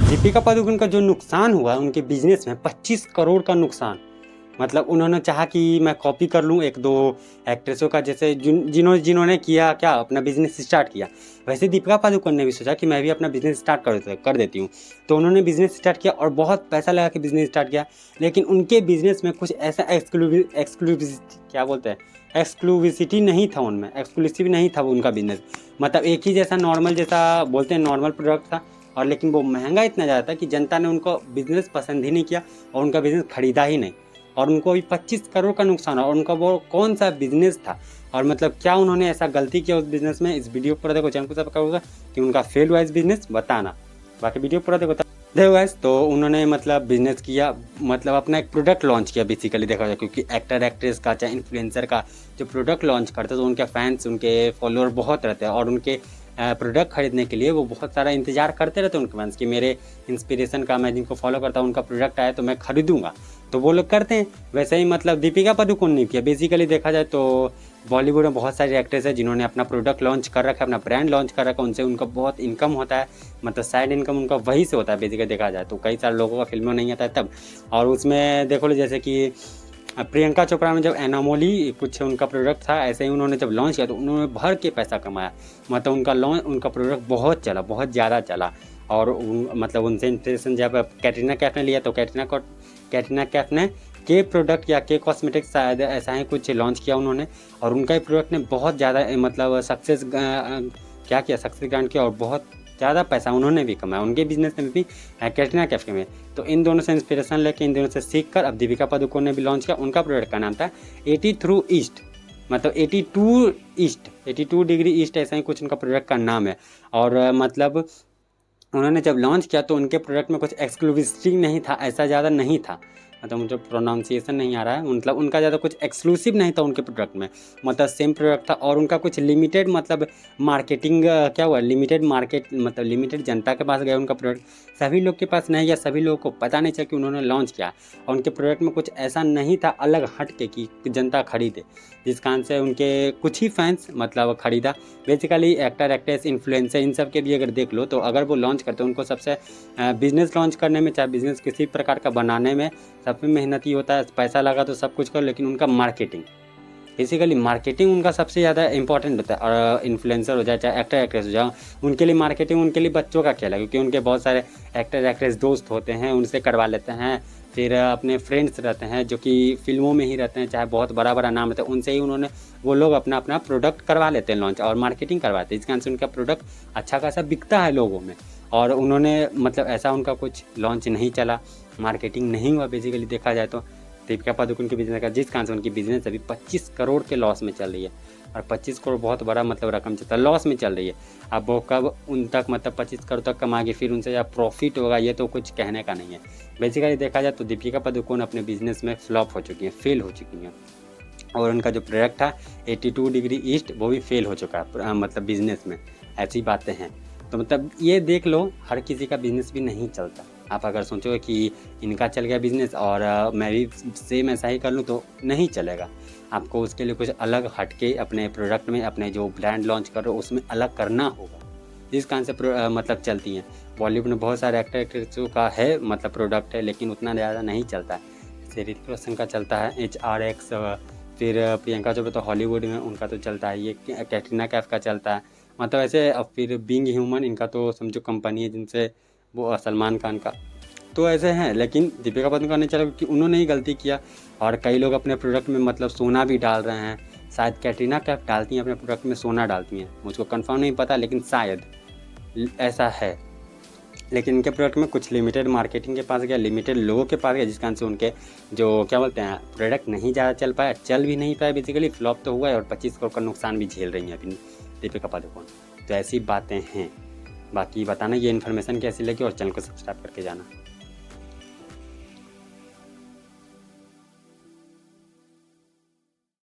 दीपिका पादुकोण का जो नुकसान हुआ है उनके बिजनेस में 25 करोड़ का नुकसान। मतलब उन्होंने चाहा कि मैं कॉपी कर लूँ एक दो एक्ट्रेसों का, जैसे जिन्होंने किया क्या अपना बिजनेस स्टार्ट किया, वैसे दीपिका पादुकोण ने भी सोचा कि मैं भी अपना बिजनेस स्टार्ट कर देती हूँ। तो उन्होंने बिजनेस स्टार्ट किया और बहुत पैसा लगा के बिजनेस स्टार्ट किया, लेकिन उनके बिजनेस में कुछ ऐसा एक्सक्लूसिविटी नहीं था, उनमें एक्सक्लूसिव नहीं था वो उनका बिजनेस। मतलब एक ही जैसा नॉर्मल, जैसा बोलते हैं नॉर्मल प्रोडक्ट था, और लेकिन वो महंगा इतना ज़्यादा था कि जनता ने उनको बिज़नेस पसंद ही नहीं किया और उनका बिज़नेस खरीदा ही नहीं, और उनको भी 25 करोड़ का नुकसान। और उनका वो कौन सा बिज़नेस था और मतलब क्या उन्होंने ऐसा गलती किया उस बिज़नेस में, इस वीडियो पर देखो, चैनल को सब्सक्राइब होगा कि उनका फेल हुआ इस बिज़नेस बताना। बाकी वीडियो पूरा देखो गाइस। तो उन्होंने मतलब बिज़नेस किया, मतलब अपना एक प्रोडक्ट लॉन्च किया बेसिकली देखा जाए, क्योंकि एक्टर एक्ट्रेस का चाहे इन्फ्लुएंसर का जो प्रोडक्ट लॉन्च करते हैं तो उनके फैंस, उनके फॉलोअर बहुत रहते हैं, और उनके प्रोडक्ट खरीदने के लिए वो बहुत सारा इंतजार करते रहते हैं उनके फैंस कि मेरे इंस्पिरेशन का, मैं जिनको फॉलो करता हूँ उनका प्रोडक्ट आया तो मैं खरीदूंगा, तो वो लोग करते हैं। वैसे ही मतलब दीपिका पादुकोण ने किया बेसिकली देखा जाए तो। बॉलीवुड में बहुत सारे एक्ट्रेस हैं जिन्होंने अपना प्रोडक्ट लॉन्च कर रखा है, अपना ब्रांड लॉन्च कर रखा है, उनसे उनका बहुत इनकम होता है, मतलब साइड इनकम उनका वहीं से होता है बेसिकली देखा जाए तो। कई सारे लोगों का फिल्मों नहीं आता है तब, और उसमें देखो जैसे कि प्रियंका चोपड़ा में जब एनामोली कुछ उनका प्रोडक्ट था, ऐसे ही उन्होंने जब लॉन्च किया तो उन्होंने भर के पैसा कमाया। मतलब उनका प्रोडक्ट बहुत चला, बहुत ज़्यादा चला। और मतलब उनसे इंस्पिरेशन जब कैटरीना कैफ ने लिया तो कैटरीना कैफ ने के प्रोडक्ट या के कॉस्मेटिक्स शायद ऐसा ही कुछ लॉन्च किया उन्होंने, और उनका ही प्रोडक्ट ने बहुत ज़्यादा मतलब सक्सेस ग्रांट किया और बहुत ज़्यादा पैसा उन्होंने भी कमाया उनके बिजनेस में भी, कैटरीना कैफ के में। तो इन दोनों से इंस्पिरेशन लेके, इन दोनों से सीख कर अब दीपिका पादुकोण ने भी लॉन्च किया। उनका प्रोडक्ट का नाम था 82 ईस्ट, मतलब 82 डिग्री ईस्ट, ऐसा ही कुछ उनका प्रोडक्ट का नाम है। और मतलब उन्होंने जब लॉन्च किया तो उनके प्रोडक्ट में कुछ एक्सक्लूसिविटी नहीं था, ऐसा ज़्यादा नहीं था, मतलब मुझे प्रोनाउंसिएशन नहीं आ रहा है, मतलब उनका ज़्यादा कुछ एक्सक्लूसिव नहीं था उनके प्रोडक्ट में, मतलब सेम प्रोडक्ट था। और उनका कुछ लिमिटेड मतलब मार्केटिंग क्या हुआ, लिमिटेड मार्केट, मतलब लिमिटेड जनता के पास गया उनका प्रोडक्ट, सभी लोग के पास नहीं गया, सभी लोगों को पता नहीं चला कि उन्होंने लॉन्च किया। और उनके प्रोडक्ट में कुछ ऐसा नहीं था अलग हट के कि जनता खरीदे, जिस कारण से उनके कुछ ही फैंस मतलब खरीदा। बेसिकली एक्टर एक्ट्रेस इन्फ्लुएंसर इन सब के भी अगर देख लो तो अगर वो लॉन्च करते हैं, उनको सबसे बिज़नेस लॉन्च करने में, चाहे बिज़नेस किसी प्रकार का बनाने में, सब में मेहनती होता है, पैसा लगा तो सब कुछ करो, लेकिन उनका मार्केटिंग, बेसिकली मार्केटिंग उनका सबसे ज़्यादा इंपॉर्टेंट होता है। और इन्फ्लुएंसर हो जाए चाहे एक्टर एक्ट्रेस हो जाए, उनके लिए मार्केटिंग, उनके लिए बच्चों का खेल है, क्योंकि उनके बहुत सारे एक्टर एक्ट्रेस दोस्त होते हैं, उनसे करवा लेते हैं। फिर अपने फ्रेंड्स रहते हैं जो कि फिल्मों में ही रहते हैं, चाहे बहुत बड़ा बड़ा नाम रहता है, उनसे ही वो लोग अपना प्रोडक्ट करवा लेते हैं लॉन्च, और मार्केटिंग करवाते हैं, इस कारण से उनका प्रोडक्ट अच्छा खासा बिकता है लोगों में। और उन्होंने मतलब ऐसा उनका कुछ लॉन्च नहीं चला, मार्केटिंग नहीं हुआ बेसिकली देखा जाए तो दीपिका पादुकोण के बिजनेस का, जिस कारण से उनकी बिजनेस अभी 25 करोड़ के लॉस में चल रही है। और 25 करोड़ बहुत बड़ा मतलब रकम चलता है, लॉस में चल रही है। अब वो कब उन तक मतलब 25 करोड़ तक कमाएगी, फिर उनसे जब प्रॉफिट होगा ये तो कुछ कहने का नहीं है। बेसिकली देखा जाए तो दीपिका पादुकोण अपने बिजनेस में फ्लॉप हो चुकी हैं, फेल हो चुकी हैं। और उनका जो प्रोडक्ट था 82 डिग्री ईस्ट वो भी फेल हो चुका है मतलब बिजनेस में, ऐसी बातें हैं। तो मतलब ये देख लो, हर किसी का बिजनेस भी नहीं चलता। आप अगर सोचोगे कि इनका चल गया बिजनेस और मैं भी सेम ऐसा ही कर लूँ तो नहीं चलेगा। आपको उसके लिए कुछ अलग हटके अपने प्रोडक्ट में, अपने जो ब्रांड लॉन्च करो उसमें अलग करना होगा, जिस कारण से मतलब चलती हैं। बॉलीवुड में बहुत सारे एक्टर एक्ट्रेसों का है मतलब प्रोडक्ट है, लेकिन उतना ज़्यादा नहीं चलता है। जैसे ऋतिक रोशन का चलता है HRX, फिर प्रियंका चोपड़ा तो हॉलीवुड में उनका तो चलता है, ये कैटरीना कैफ का चलता है, मतलब ऐसे। अब फिर बीइंग ह्यूमन इनका तो समझो कंपनी है जिनसे वो सलमान खान का, तो ऐसे हैं। लेकिन दीपिका पादुकोण का नहीं चला क्योंकि उन्होंने ही गलती किया। और कई लोग अपने प्रोडक्ट में मतलब सोना भी डाल रहे हैं, शायद कैटरीना कैफ डालती हैं अपने प्रोडक्ट में सोना डालती हैं, मुझको कंफर्म नहीं पता, लेकिन शायद ऐसा है। लेकिन इनके प्रोडक्ट में कुछ लिमिटेड मार्केटिंग के पास गया, लिमिटेड लोगों के पास गया, जिस कारण से उनके जो क्या बोलते हैं प्रोडक्ट नहीं ज़्यादा चल पाया, चल भी नहीं पाया, बेसिकली फ्लॉप तो हुआ है। और 25 करोड़ का नुकसान भी झेल रही हैं अभी दीपिका पादुकोण। तो ऐसी बातें हैं। बाकी बताना ये इन्फॉर्मेशन कैसी लगी और चैनल को सब्सक्राइब करके जाना।